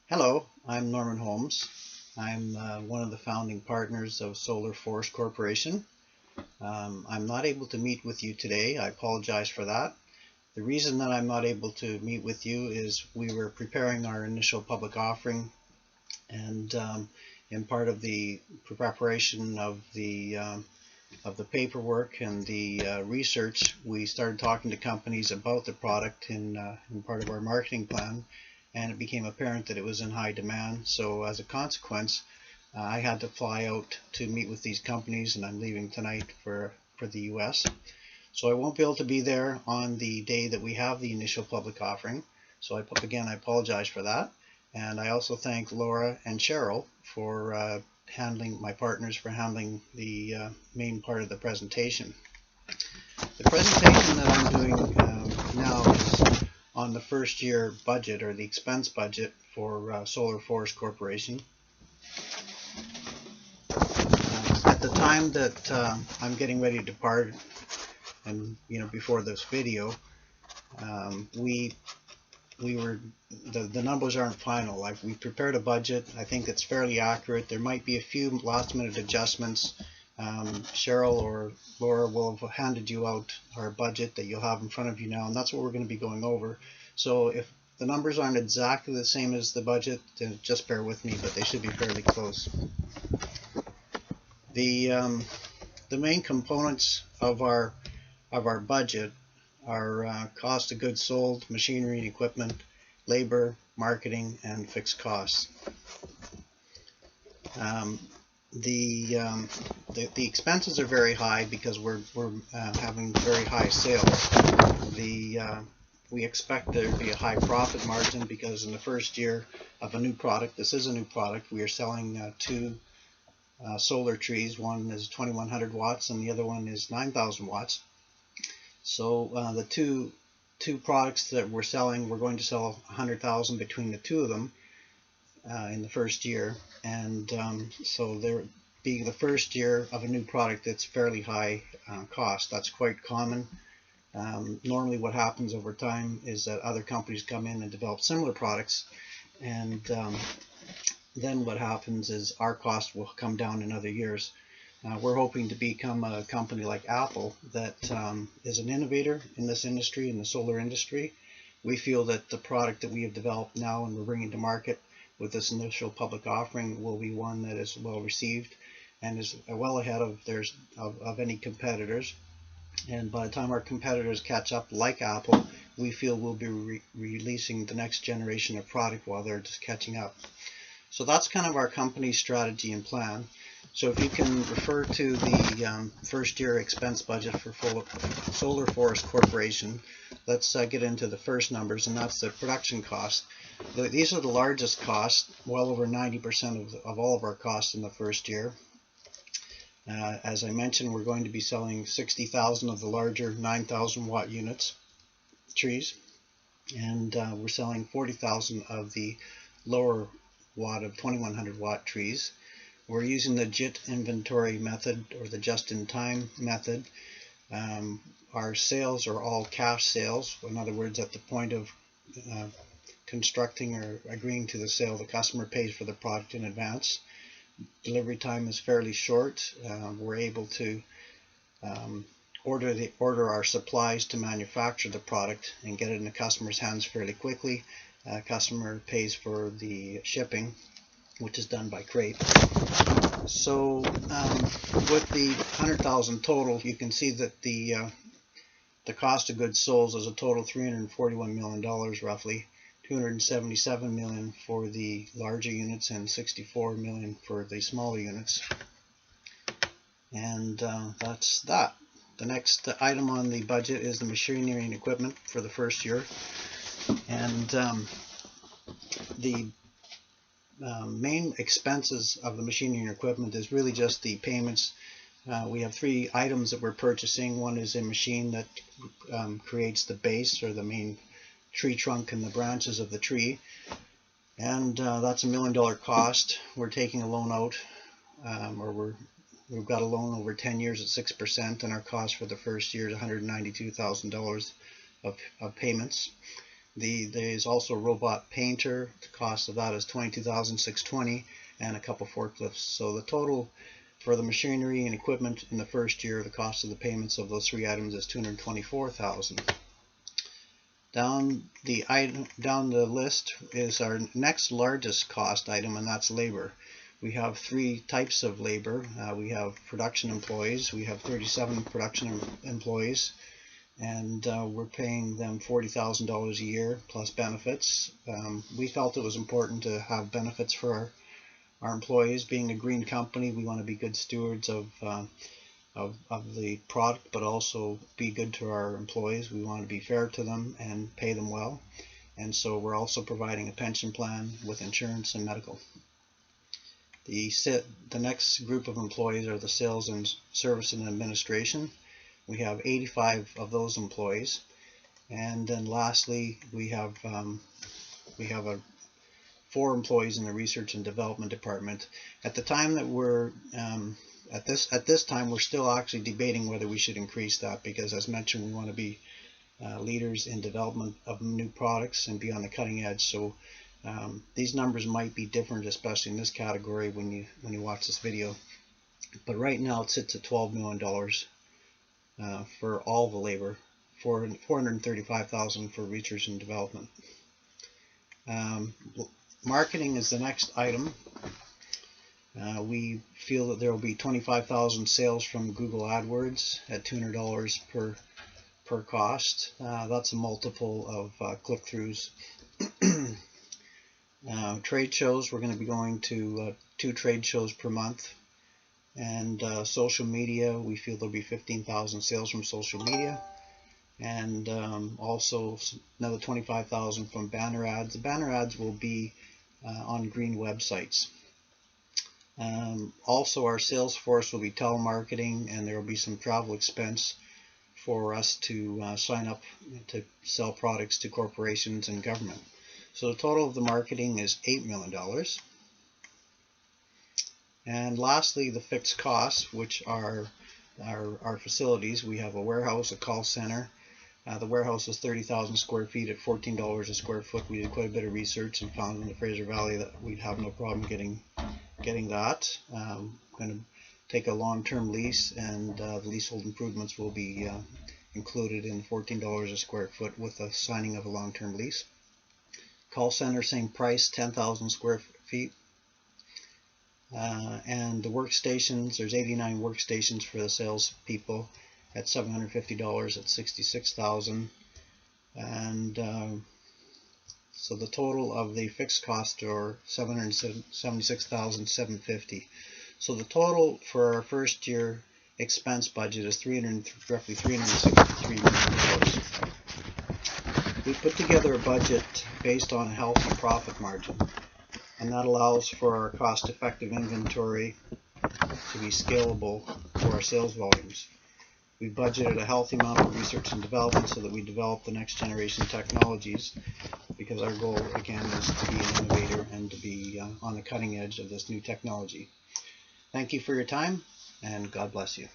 Hello, I'm Norman Holmes. I'm one of the founding partners of Solar Force Corporation. I'm not able to meet with you today. I apologize for that. The reason that I'm not able to meet with you is we were preparing our initial public offering, and in part of the preparation of the paperwork and the research, we started talking to companies about the product in part of our marketing plan, and it became apparent that it was in high demand. So as a consequence, I had to fly out to meet with these companies, and I'm leaving tonight for the US. So I won't be able to be there on the day that we have the initial public offering. So again, I apologize for that. And I also thank Laura and Cheryl for handling, my partners, for handling the main part of the presentation. The presentation that I'm doing now is on the first year budget, or the expense budget, for Solar Force Corporation. At the time that I'm getting ready to depart, and before this video, the numbers aren't final. Like, we prepared a budget. I think it's fairly accurate. There might be a few last minute adjustments. Cheryl or Laura will have handed you out our budget that you'll have in front of you now, and that's what we're going to be going over. So if the numbers aren't exactly the same as the budget, then just bear with me, but they should be fairly close. The main components of our budget are cost of goods sold, machinery and equipment, labor, marketing, and fixed costs. The expenses are very high because we're having very high sales. We expect there to be a high profit margin because in the first year of a new product, this is a new product, we are selling two solar trees. One is 2100 watts and the other one is 9000 watts. So the two products that we're selling, we're going to sell 100,000 between the two of them in the first year, and so there being the first year of a new product, it's fairly high cost. That's quite common. Normally what happens over time is that other companies come in and develop similar products, and then what happens is our cost will come down in other years. We're hoping to become a company like Apple that is an innovator in this industry, in the solar industry. We feel that the product that we have developed now and we're bringing to market with this initial public offering will be one that is well received and is well ahead of any competitors. And by the time our competitors catch up, like Apple, we feel we'll be releasing the next generation of product while they're just catching up. So that's kind of our company strategy and plan. So if you can refer to the first year expense budget for Solar Force Corporation, let's get into the first numbers, and that's the production cost. These are the largest costs, well over 90% of all of our costs in the first year. As I mentioned, we're going to be selling 60,000 of the larger 9,000 watt units, trees, and we're selling 40,000 of the lower watt of 2100 watt trees. We're using the JIT inventory method, or the just-in-time method. Our sales are all cash sales. In other words, at the point of constructing or agreeing to the sale, the customer pays for the product in advance. Delivery time is fairly short. We're able to order our supplies to manufacture the product and get it in the customer's hands fairly quickly. Customer pays for the shipping, which is done by crate. So with the 100,000 total, you can see that the cost of goods sold is a total $341 million roughly, $277 million for the larger units and $64 million for the smaller units. And that's that. The next item on the budget is the machinery and equipment for the first year. And the main expenses of the machinery and equipment is really just the payments. We have three items that we're purchasing. One is a machine that creates the base, or the main tree trunk and the branches of the tree, and that's $1 million cost. We're taking a loan out, we've got a loan over 10 years at 6%, and our cost for the first year is $192,000 of payments. There's also a robot painter. The cost of that is $22,620, and a couple forklifts. So the total for the machinery and equipment in the first year, the cost of the payments of those three items is $224,000. Down the list is our next largest cost item, and that's labor. We have three types of labor. We have production employees. We have 37 production employees, and we're paying them $40,000 a year plus benefits. We felt it was important to have benefits for our employees. Being a green company, we want to be good stewards of the product, but also be good to our employees. We want to be fair to them and pay them well, and so we're also providing a pension plan with insurance and medical. The next group of employees are the sales and service and administration. We have 85 of those employees, and then lastly we have 4 employees in the research and development department. At the time that we're at this time, we're still actually debating whether we should increase that, because as mentioned, we want to be leaders in development of new products and be on the cutting edge. So these numbers might be different, especially in this category when you watch this video. But right now it sits at $12 million for all the labor, for $435,000 for research and development. Marketing is the next item. We feel that there will be 25,000 sales from Google AdWords at $200 per cost. That's a multiple of click-throughs. Trade shows, we're going to be going to 2 trade shows per month. And social media, we feel there'll be 15,000 sales from social media. And also another 25,000 from banner ads. The banner ads will be on green websites. Also, our sales force will be telemarketing, and there will be some travel expense for us to sign up to sell products to corporations and government. So the total of the marketing is $8 million. And lastly, the fixed costs, which are our facilities. We have a warehouse, a call center. The warehouse is 30,000 square feet at $14 a square foot. We did quite a bit of research and found in the Fraser Valley that we'd have no problem getting that. I'm going to take a long-term lease, and the leasehold improvements will be included in $14 a square foot with the signing of a long-term lease. Call center, same price, 10,000 square feet. And the workstations, there's 89 workstations for the sales people at $750 at $66,000. And so the total of the fixed costs are $776,750. So the total for our first year expense budget is roughly $363 million. We put together a budget based on a healthy profit margin, and that allows for our cost-effective inventory to be scalable for our sales volumes. We budgeted a healthy amount of research and development so that we develop the next generation technologies, because our goal again is to be an innovator and to be on the cutting edge of this new technology. Thank you for your time, and God bless you.